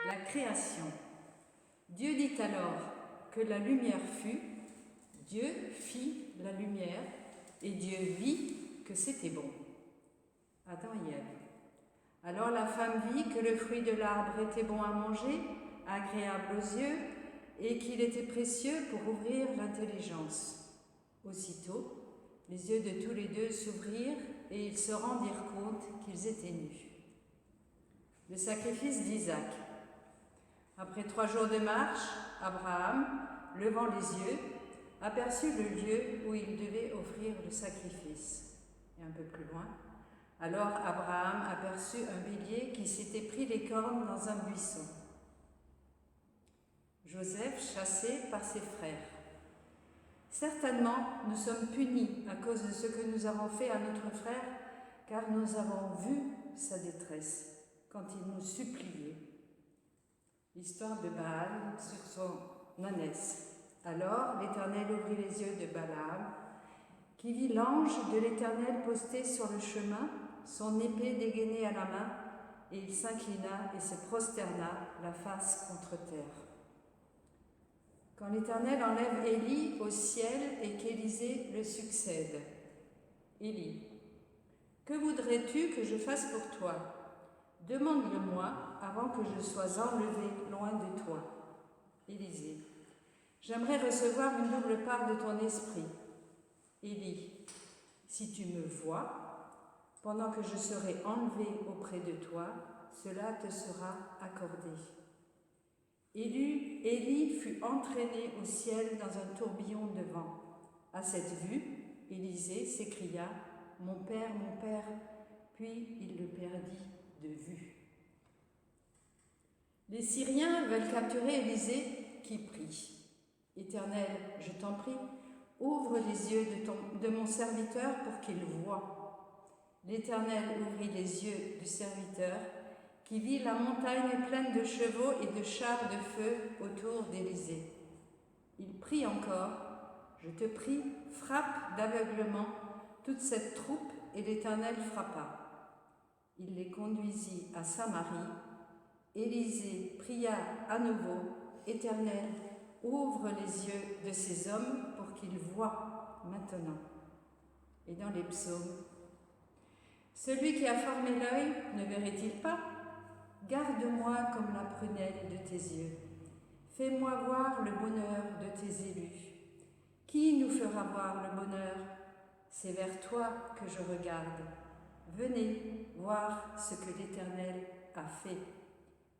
La création. Dieu dit alors que la lumière fut, Dieu fit la lumière, et Dieu vit que c'était bon. Adam et Ève. Alors la femme vit que le fruit de l'arbre était bon à manger, agréable aux yeux, et qu'il était précieux pour ouvrir l'intelligence. Aussitôt, les yeux de tous les deux s'ouvrirent et ils se rendirent compte qu'ils étaient nus. Le sacrifice d'Isaac. Après 3 jours de marche, Abraham, levant les yeux, aperçut le lieu où il devait offrir le sacrifice. Et un peu plus loin, alors Abraham aperçut un bélier qui s'était pris les cornes dans un buisson. Joseph chassé par ses frères. Certainement, nous sommes punis à cause de ce que nous avons fait à notre frère, car nous avons vu sa détresse quand il nous suppliait. L'histoire de Baal sur son ânesse. Alors l'Éternel ouvrit les yeux de Balaam, qui vit l'ange de l'Éternel posté sur le chemin, son épée dégainée à la main, et il s'inclina et se prosterna, la face contre terre. Quand l'Éternel enlève Élie au ciel et qu'Élisée le succède. Élie, que voudrais-tu que je fasse pour toi? Demande-le-moi avant que je sois enlevé loin de toi. Élisée, j'aimerais recevoir une double part de ton esprit. Élie, si tu me vois, pendant que je serai enlevé auprès de toi, cela te sera accordé. Élie fut entraîné au ciel dans un tourbillon de vent. À cette vue, Élisée s'écria « Mon père, puis il le perdit de vue. Les Syriens veulent capturer Élisée qui prie. « Éternel, je t'en prie, ouvre les yeux de mon serviteur pour qu'il voie. » L'Éternel ouvrit les yeux du serviteur qui vit la montagne pleine de chevaux et de chars de feu autour d'Élisée. Il prie encore, « Je te prie, frappe d'aveuglement toute cette troupe, et l'Éternel frappa. » Il les conduisit à Samarie. Élisée pria à nouveau, « Éternel, ouvre les yeux de ces hommes pour qu'ils voient maintenant. » Et dans les psaumes, « Celui qui a formé l'œil ne verrait-il pas? Garde-moi comme la prunelle de tes yeux. Fais-moi voir le bonheur de tes élus. Qui nous fera voir le bonheur? C'est vers toi que je regarde. Venez voir ce que l'Éternel a fait.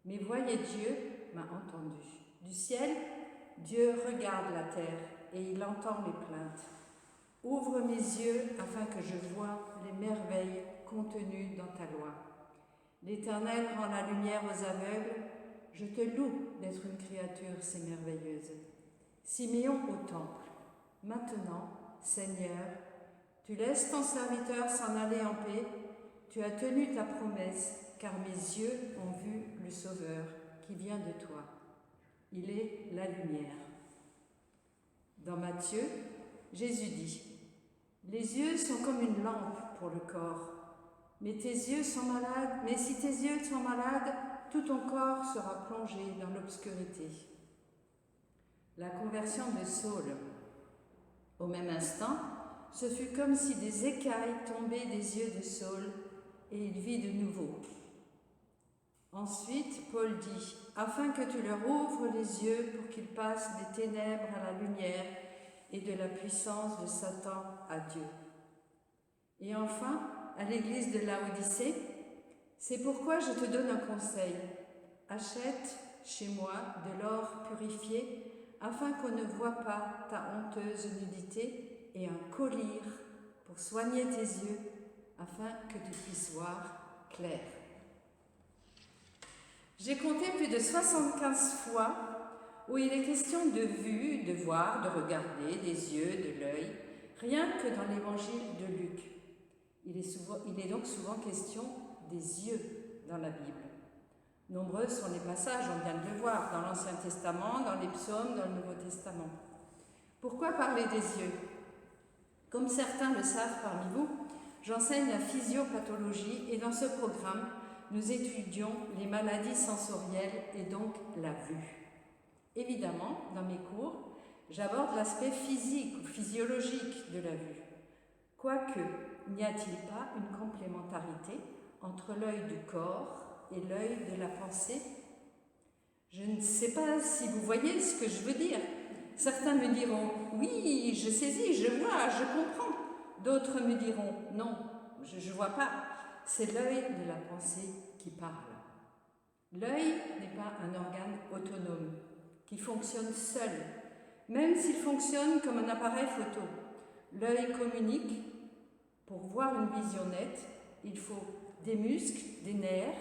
Mais voyez, Dieu m'a entendu. Du ciel, Dieu regarde la terre et il entend les plaintes. Ouvre mes yeux afin que je voie les merveilles contenues dans ta loi. L'Éternel rend la lumière aux aveugles. Je te loue d'être une créature si merveilleuse. Siméon au temple. Maintenant, Seigneur, tu laisses ton serviteur s'en aller en paix. Tu as tenu ta promesse, car mes yeux ont vu le Sauveur qui vient de toi. Il est la lumière. Dans Matthieu, Jésus dit, « Les yeux sont comme une lampe pour le corps. Mais si tes yeux sont malades, tout ton corps sera plongé dans l'obscurité. » La conversion de Saul. Au même instant, ce fut comme si des écailles tombaient des yeux de Saul, et il vit de nouveau. Ensuite, Paul dit, « Afin que tu leur ouvres les yeux pour qu'ils passent des ténèbres à la lumière et de la puissance de Satan à Dieu. » Et enfin, à l'église de Laodicée, « C'est pourquoi je te donne un conseil. Achète chez moi de l'or purifié, afin qu'on ne voie pas ta honteuse nudité, et un collier pour soigner tes yeux, afin que tu puisses voir clair. » J'ai compté plus de 75 fois où il est question de vue, de voir, de regarder, des yeux, de l'œil, rien que dans l'évangile de Luc. Il est donc souvent question des yeux dans la Bible. Nombreux sont les passages, on vient de le voir, dans l'Ancien Testament, dans les psaumes, dans le Nouveau Testament. Pourquoi parler des yeux? Comme certains le savent parmi vous, j'enseigne la physiopathologie et dans ce programme, nous étudions les maladies sensorielles et donc la vue. Évidemment, dans mes cours, j'aborde l'aspect physique ou physiologique de la vue. Quoique, n'y a-t-il pas une complémentarité entre l'œil du corps et l'œil de la pensée? Je ne sais pas si vous voyez ce que je veux dire. Certains me diront « Oui, je saisis, je vois, je comprends ». D'autres me diront « Non, je ne vois pas ». C'est l'œil de la pensée qui parle. L'œil n'est pas un organe autonome qui fonctionne seul, même s'il fonctionne comme un appareil photo. L'œil communique. Pour voir une vision nette, il faut des muscles, des nerfs,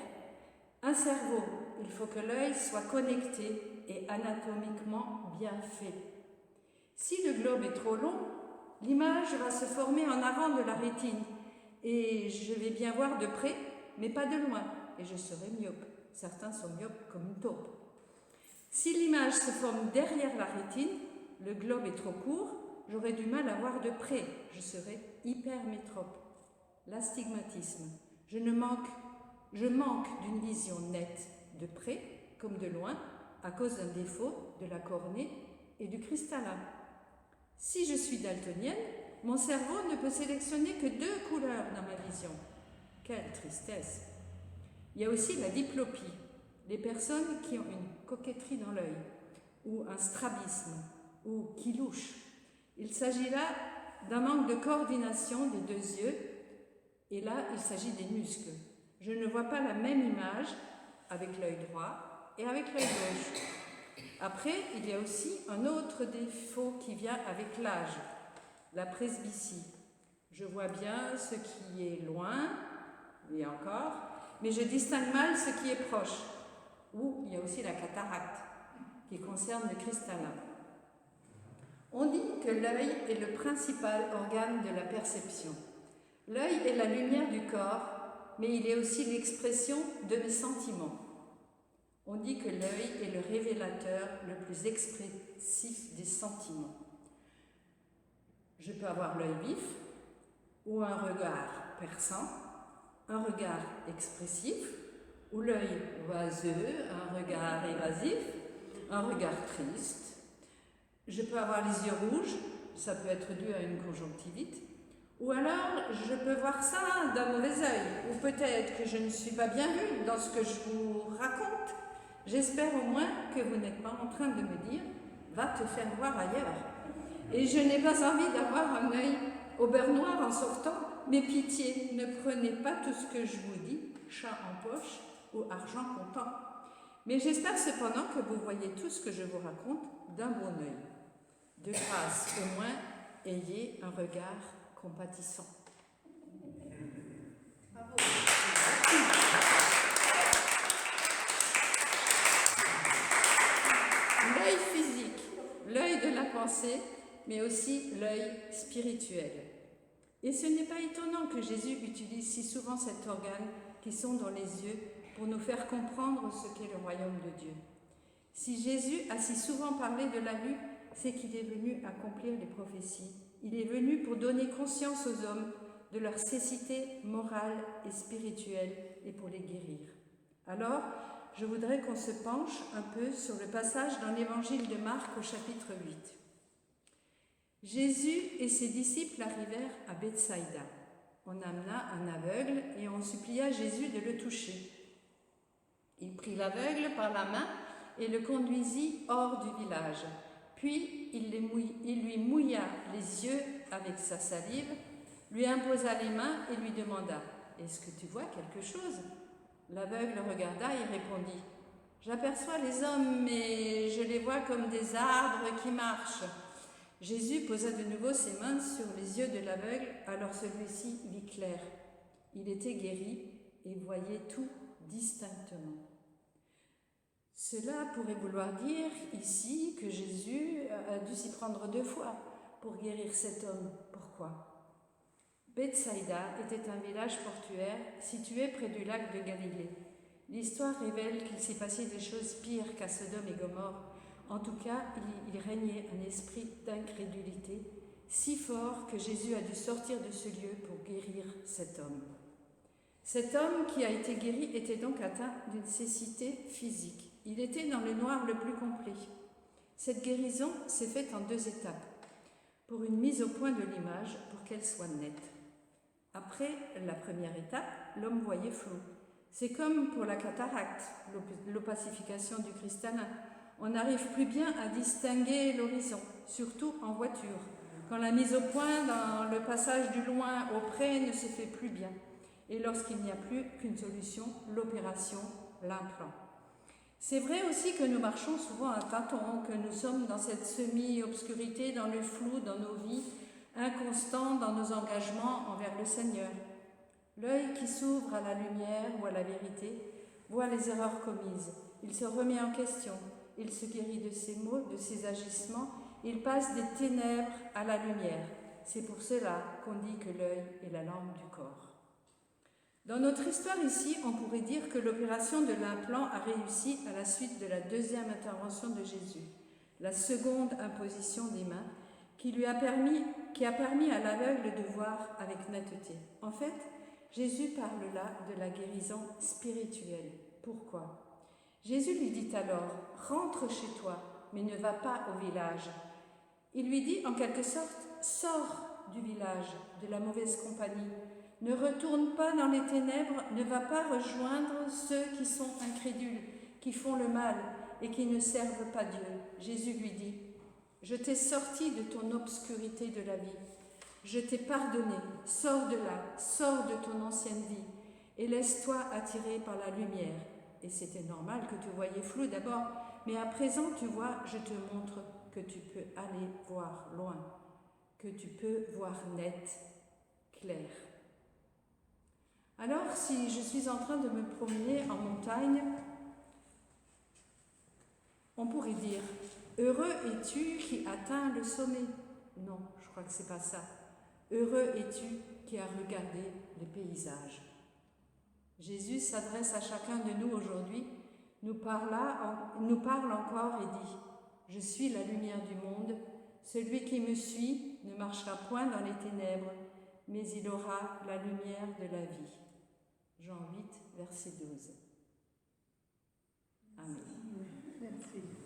un cerveau. Il faut que l'œil soit connecté et anatomiquement bien fait. Si le globe est trop long, l'image va se former en avant de la rétine et je vais bien voir de près, mais pas de loin, et je serai myope. Certains sont myopes comme une taupe. Si l'image se forme derrière la rétine, le globe est trop court, j'aurai du mal à voir de près, je serai hypermétrope. L'astigmatisme. Je manque d'une vision nette de près comme de loin à cause d'un défaut de la cornée et du cristallin. Si je suis daltonienne, mon cerveau ne peut sélectionner que 2 couleurs dans ma vision. Quelle tristesse! Il y a aussi la diplopie, les personnes qui ont une coquetterie dans l'œil, ou un strabisme, ou qui louchent. Il s'agit là d'un manque de coordination des 2 yeux, et là, il s'agit des muscles. Je ne vois pas la même image avec l'œil droit et avec l'œil gauche. Après, il y a aussi un autre défaut qui vient avec l'âge, la presbytie. Je vois bien ce qui est loin, et encore, mais je distingue mal ce qui est proche. Ou il y a aussi la cataracte, qui concerne le cristallin. On dit que l'œil est le principal organe de la perception. L'œil est la lumière du corps, mais il est aussi l'expression de mes sentiments. On dit que l'œil est le révélateur le plus expressif des sentiments. Je peux avoir l'œil vif, ou un regard perçant, un regard expressif, ou l'œil oiseux, un regard évasif, un regard triste. Je peux avoir les yeux rouges, ça peut être dû à une conjonctivite, ou alors je peux voir ça d'un mauvais œil, ou peut-être que je ne suis pas bien vue dans ce que je vous raconte. J'espère au moins que vous n'êtes pas en train de me dire « va te faire voir ailleurs ». Et je n'ai pas envie d'avoir un œil au beurre noir en sortant, mais pitié, ne prenez pas tout ce que je vous dis, chat en poche ou argent comptant. Mais j'espère cependant que vous voyez tout ce que je vous raconte d'un bon œil. De grâce, au moins, ayez un regard compatissant. Bravo. L'œil physique, l'œil de la pensée, mais aussi l'œil spirituel. Et ce n'est pas étonnant que Jésus utilise si souvent cet organe qui sont dans les yeux pour nous faire comprendre ce qu'est le royaume de Dieu. Si Jésus a si souvent parlé de la vue, c'est qu'il est venu accomplir les prophéties. Il est venu pour donner conscience aux hommes de leur cécité morale et spirituelle et pour les guérir. Alors, je voudrais qu'on se penche un peu sur le passage dans l'évangile de Marc au chapitre 8. Jésus et ses disciples arrivèrent à Bethsaïda. On amena un aveugle et on supplia Jésus de le toucher. Il prit l'aveugle par la main et le conduisit hors du village. Puis il lui mouilla les yeux avec sa salive, lui imposa les mains et lui demanda « Est-ce que tu vois quelque chose ?» L'aveugle regarda et répondit « J'aperçois les hommes, mais je les vois comme des arbres qui marchent. » Jésus posa de nouveau ses mains sur les yeux de l'aveugle, alors celui-ci vit clair. Il était guéri et voyait tout distinctement. Cela pourrait vouloir dire ici que Jésus a dû s'y prendre 2 fois pour guérir cet homme. Pourquoi ? Bethsaïda était un village portuaire situé près du lac de Galilée. L'histoire révèle qu'il s'est passé des choses pires qu'à Sodome et Gomorrhe. En tout cas, il régnait un esprit d'incrédulité si fort que Jésus a dû sortir de ce lieu pour guérir cet homme. Cet homme qui a été guéri était donc atteint d'une cécité physique. Il était dans le noir le plus complet. Cette guérison s'est faite en 2 étapes, pour une mise au point de l'image, pour qu'elle soit nette. Après la première étape, l'homme voyait flou. C'est comme pour la cataracte, l'opacification du cristallin. On n'arrive plus bien à distinguer l'horizon, surtout en voiture, quand la mise au point dans le passage du loin au près ne se fait plus bien. Et lorsqu'il n'y a plus qu'une solution, l'opération, l'implant. C'est vrai aussi que nous marchons souvent à tâtons, que nous sommes dans cette semi-obscurité, dans le flou, dans nos vies, inconstants dans nos engagements envers le Seigneur. L'œil qui s'ouvre à la lumière ou à la vérité voit les erreurs commises. Il se remet en question, il se guérit de ses maux, de ses agissements, il passe des ténèbres à la lumière. C'est pour cela qu'on dit que l'œil est la lampe du corps. Dans notre histoire ici, on pourrait dire que l'opération de l'implant a réussi à la suite de la 2e intervention de Jésus, la seconde imposition des mains, qui a permis à l'aveugle de voir avec netteté. En fait, Jésus parle là de la guérison spirituelle. Pourquoi ? Jésus lui dit alors « Rentre chez toi, mais ne va pas au village ». Il lui dit en quelque sorte « Sors du village, de la mauvaise compagnie. Ne retourne pas dans les ténèbres, ne va pas rejoindre ceux qui sont incrédules, qui font le mal et qui ne servent pas Dieu. » Jésus lui dit « Je t'ai sorti de ton obscurité de la vie. Je t'ai pardonné. Sors de là, sors de ton ancienne vie et laisse-toi attirer par la lumière. » Et c'était normal que tu voyais flou d'abord, mais à présent tu vois, je te montre que tu peux aller voir loin, que tu peux voir net, clair. Alors, si je suis en train de me promener en montagne, on pourrait dire « Heureux es-tu qui atteins le sommet ». Non, je crois que c'est pas ça. Heureux es-tu qui as regardé les paysages. Jésus s'adresse à chacun de nous aujourd'hui, nous parle encore et dit « Je suis la lumière du monde, celui qui me suit ne marchera point dans les ténèbres, mais il aura la lumière de la vie. » Jean 8, verset 12. Amen. Merci.